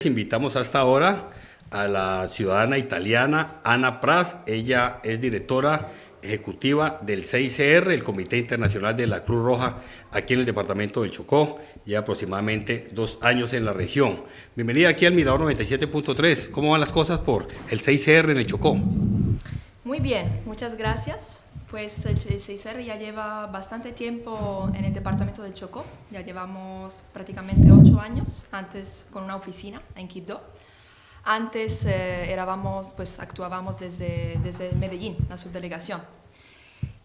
Invitamos hasta ahora a la ciudadana italiana Ana Pras. Ella es directora ejecutiva del CICR, el Comité Internacional de la Cruz Roja, aquí en el departamento del Chocó, ya aproximadamente 2 años en la región. Bienvenida aquí al Mirador 97.3. ¿Cómo van las cosas por el CICR en el Chocó? Muy bien, muchas gracias. Pues el CICR ya lleva bastante tiempo en el departamento del Chocó, ya llevamos prácticamente 8 años, antes con una oficina en Quibdó. Antes actuábamos desde Medellín, la subdelegación.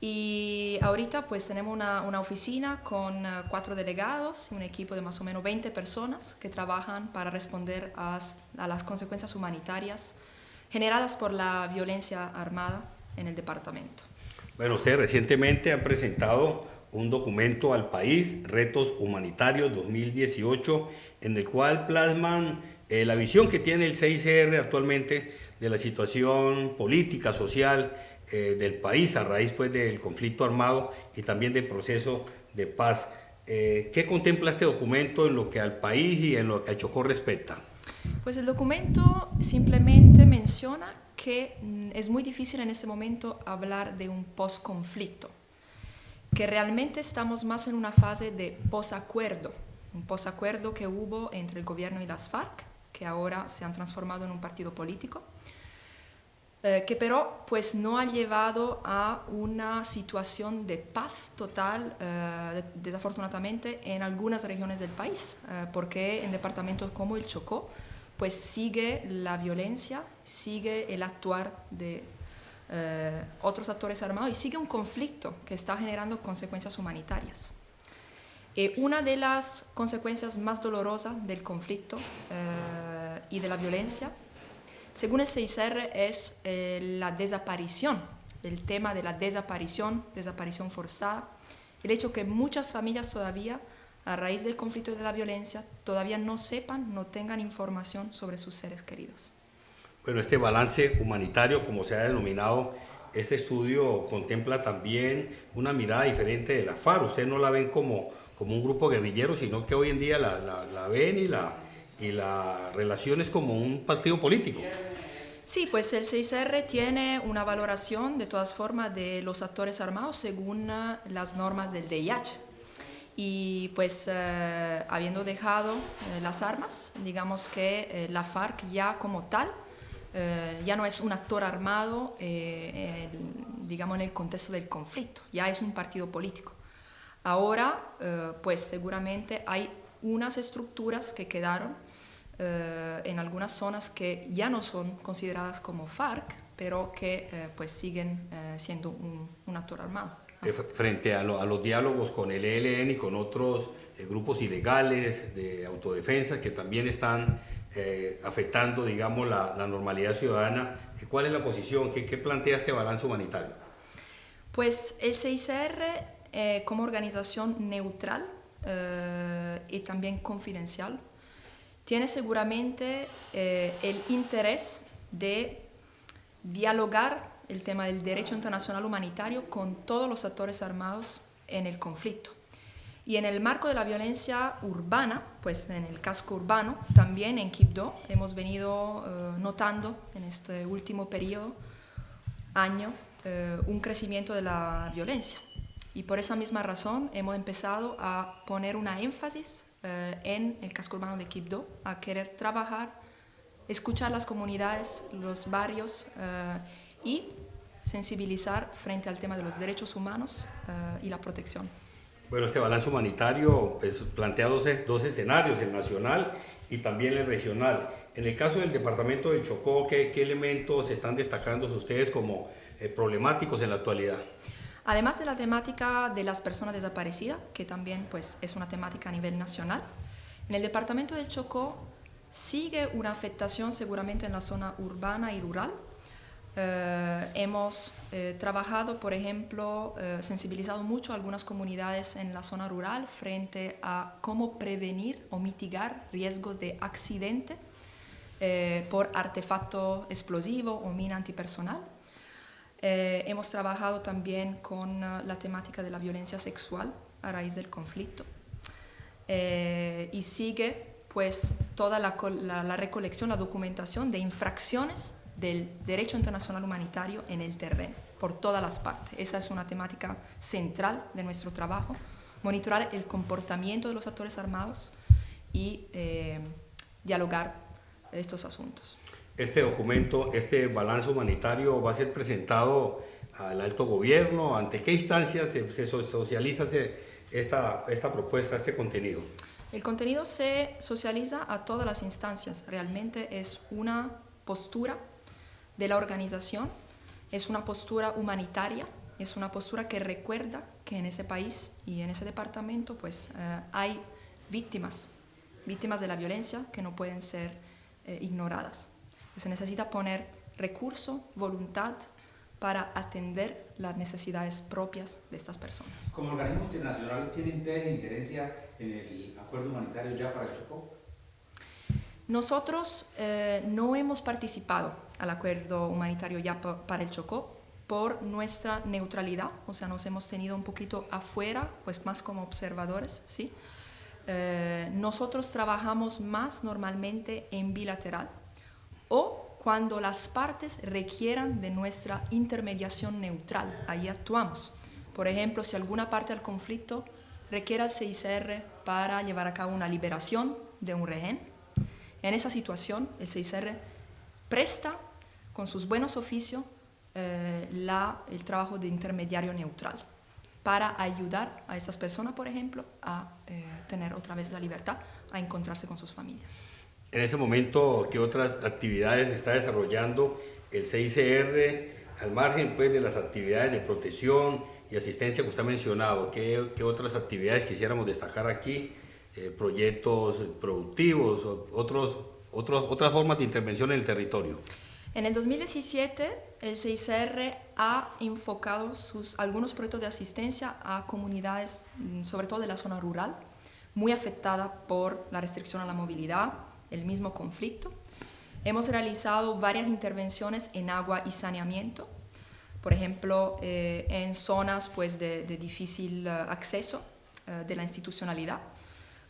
Y ahorita pues tenemos una oficina con 4 delegados y un equipo de más o menos 20 personas que trabajan para responder a las consecuencias humanitarias generadas por la violencia armada en el departamento. Bueno, ustedes recientemente han presentado un documento al país, Retos Humanitarios 2018, en el cual plasman la visión que tiene el CICR actualmente de la situación política, social del país a raíz pues, del conflicto armado y también del proceso de paz. ¿Qué contempla este documento en lo que al país y en lo que a Chocó respecta? Pues el documento simplemente menciona que es muy difícil en este momento hablar de un post-conflicto, que realmente estamos más en una fase de posacuerdo, un posacuerdo que hubo entre el gobierno y las FARC, que ahora se han transformado en un partido político, que pero pues no ha llevado a una situación de paz total, desafortunadamente, en algunas regiones del país, porque en departamentos como el Chocó, pues sigue la violencia, sigue el actuar de otros actores armados y sigue un conflicto que está generando consecuencias humanitarias. Una de las consecuencias más dolorosas del conflicto y de la violencia, según el CICR, es la desaparición, el tema de la desaparición forzada, el hecho que muchas familias todavía, a raíz del conflicto y de la violencia, todavía no sepan, no tengan información sobre sus seres queridos. Bueno, este balance humanitario, como se ha denominado, este estudio contempla también una mirada diferente de la FARC. Ustedes no la ven como un grupo guerrillero, sino que hoy en día la ven y la relación es como un partido político. Sí, pues el CICR tiene una valoración de todas formas de los actores armados según las normas del DIH. Y pues habiendo dejado las armas, digamos que la FARC ya como tal, ya no es un actor armado, digamos en el contexto del conflicto, ya es un partido político. Ahora, pues seguramente hay unas estructuras que quedaron en algunas zonas que ya no son consideradas como FARC, pero que pues siguen siendo un actor armado. Frente a los diálogos con el ELN y con otros grupos ilegales de autodefensa que también están afectando, digamos, la normalidad ciudadana, ¿cuál es la posición? ¿Qué plantea este balance humanitario? Pues el CICR, como organización neutral y también confidencial, tiene seguramente el interés de dialogar el tema del derecho internacional humanitario con todos los actores armados en el conflicto. Y en el marco de la violencia urbana, pues en el casco urbano, también en Quibdó hemos venido notando en este último año, un crecimiento de la violencia. Y por esa misma razón hemos empezado a poner una énfasis en el casco urbano de Quibdó, a querer trabajar, escuchar las comunidades, los barrios y sensibilizar frente al tema de los derechos humanos y la protección. Bueno, este balance humanitario pues, plantea dos escenarios, el nacional y también el regional. En el caso del departamento del Chocó, ¿qué elementos están destacando ustedes como problemáticos en la actualidad? Además de la temática de las personas desaparecidas, que también pues, es una temática a nivel nacional, en el departamento del Chocó sigue una afectación seguramente en la zona urbana y rural. Hemos trabajado, por ejemplo, sensibilizado mucho a algunas comunidades en la zona rural frente a cómo prevenir o mitigar riesgos de accidente por artefacto explosivo o mina antipersonal. Hemos trabajado también con la temática de la violencia sexual a raíz del conflicto y sigue pues toda la recolección, la documentación de infracciones del derecho internacional humanitario en el terreno, por todas las partes. Esa es una temática central de nuestro trabajo, monitorar el comportamiento de los actores armados y dialogar estos asuntos. Este documento, este balance humanitario va a ser presentado al alto gobierno. ¿Ante qué instancias se socializa esta propuesta, este contenido? El contenido se socializa a todas las instancias. Realmente es una postura de la organización, es una postura humanitaria, es una postura que recuerda que en ese país y en ese departamento pues, hay víctimas de la violencia que no pueden ser ignoradas. Se necesita poner recurso, voluntad para atender las necesidades propias de estas personas. ¿Como organismos internacionales tienen ustedes injerencia en el acuerdo humanitario ya para el Chocó? Nosotros no hemos participado al acuerdo humanitario ya para el Chocó por nuestra neutralidad, o sea, nos hemos tenido un poquito afuera, pues más como observadores, ¿sí? Nosotros trabajamos más normalmente en bilateral o cuando las partes requieran de nuestra intermediación neutral, ahí actuamos. Por ejemplo, si alguna parte del conflicto requiere al CICR para llevar a cabo una liberación de un rehén, en esa situación el CICR presta con sus buenos oficios el trabajo de intermediario neutral para ayudar a estas personas, por ejemplo, a tener otra vez la libertad, a encontrarse con sus familias. En ese momento, ¿qué otras actividades está desarrollando el CICR al margen pues, de las actividades de protección y asistencia que usted ha mencionado? ¿Qué otras actividades quisiéramos destacar aquí? ¿Proyectos productivos, otras formas de intervención en el territorio? En el 2017, el CICR ha enfocado algunos proyectos de asistencia a comunidades, sobre todo de la zona rural, muy afectada por la restricción a la movilidad, el mismo conflicto. Hemos realizado varias intervenciones en agua y saneamiento, por ejemplo, en zonas pues, de difícil acceso de la institucionalidad,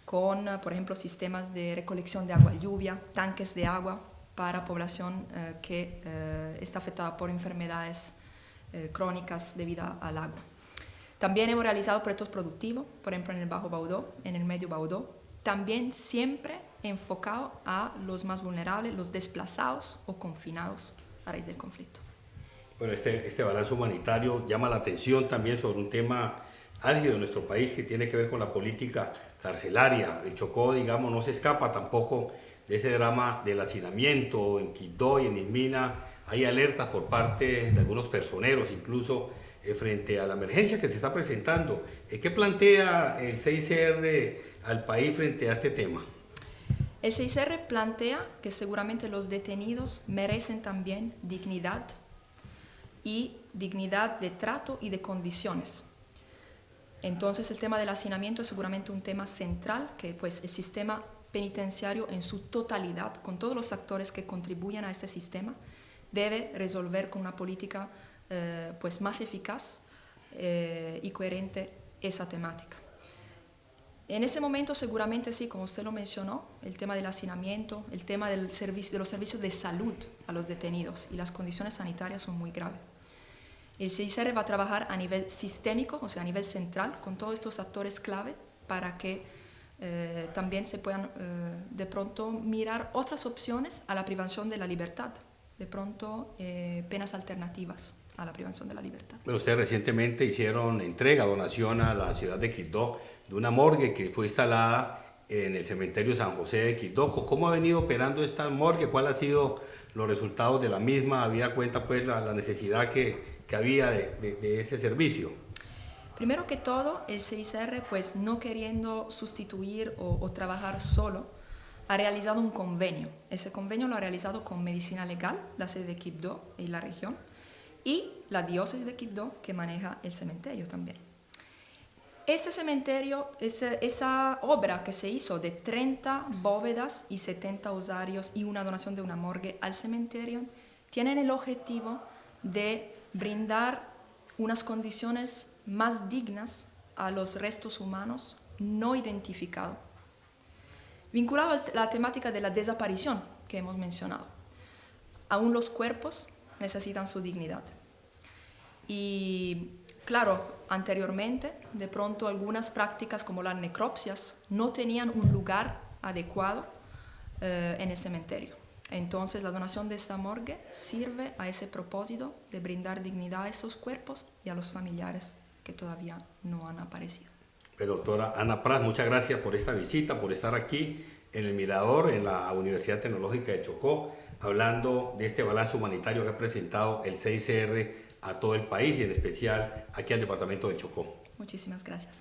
con, por ejemplo, sistemas de recolección de agua lluvia, tanques de agua para población que está afectada por enfermedades crónicas debido al agua. También hemos realizado proyectos productivos, por ejemplo, en el Bajo Baudó, en el Medio Baudó, también siempre enfocado a los más vulnerables, los desplazados o confinados a raíz del conflicto. Bueno, este balance humanitario llama la atención también sobre un tema álgido en nuestro país que tiene que ver con la política carcelaria. El Chocó, digamos, no se escapa tampoco de ese drama del hacinamiento. En Quibdó y en Ismina hay alertas por parte de algunos personeros, incluso frente a la emergencia que se está presentando. ¿Qué plantea el CICR al país frente a este tema? El CICR plantea que seguramente los detenidos merecen también dignidad y dignidad de trato y de condiciones. Entonces el tema del hacinamiento es seguramente un tema central que pues, el sistema penitenciario en su totalidad, con todos los actores que contribuyen a este sistema, debe resolver con una política pues, más eficaz y coherente esa temática. En ese momento seguramente sí, como usted lo mencionó, el tema del hacinamiento, el tema de los servicios de salud a los detenidos y las condiciones sanitarias son muy graves. El CICR va a trabajar a nivel sistémico, o sea, a nivel central, con todos estos actores clave para que también se puedan de pronto mirar otras opciones a la privación de la libertad, de pronto penas alternativas a la privación de la libertad. Pero ustedes recientemente hicieron entrega, donación a la ciudad de Quibdó de una morgue que fue instalada en el cementerio San José de Quibdó. ¿Cómo ha venido operando esta morgue? ¿Cuáles han sido los resultados de la misma? ¿Había cuenta pues la necesidad que había de ese servicio? Primero que todo, el CICR, pues no queriendo sustituir o trabajar solo, ha realizado un convenio. Ese convenio lo ha realizado con Medicina Legal, la sede de Quibdó y la región, y la diócesis de Quibdó, que maneja el cementerio también. Este cementerio, esa obra que se hizo de 30 bóvedas y 70 osarios y una donación de una morgue al cementerio, tienen el objetivo de brindar unas condiciones más dignas a los restos humanos no identificados Vinculado a la temática de la desaparición que hemos mencionado, aún los cuerpos necesitan su dignidad. Y claro, anteriormente, de pronto algunas prácticas como las necropsias no tenían un lugar adecuado en el cementerio. Entonces la donación de esta morgue sirve a ese propósito de brindar dignidad a esos cuerpos y a los familiares que todavía no han aparecido. Doctora Ana Prats, muchas gracias por esta visita, por estar aquí en el Mirador, en la Universidad Tecnológica de Chocó, hablando de este balance humanitario que ha presentado el CICR a todo el país y en especial aquí al departamento de Chocó. Muchísimas gracias.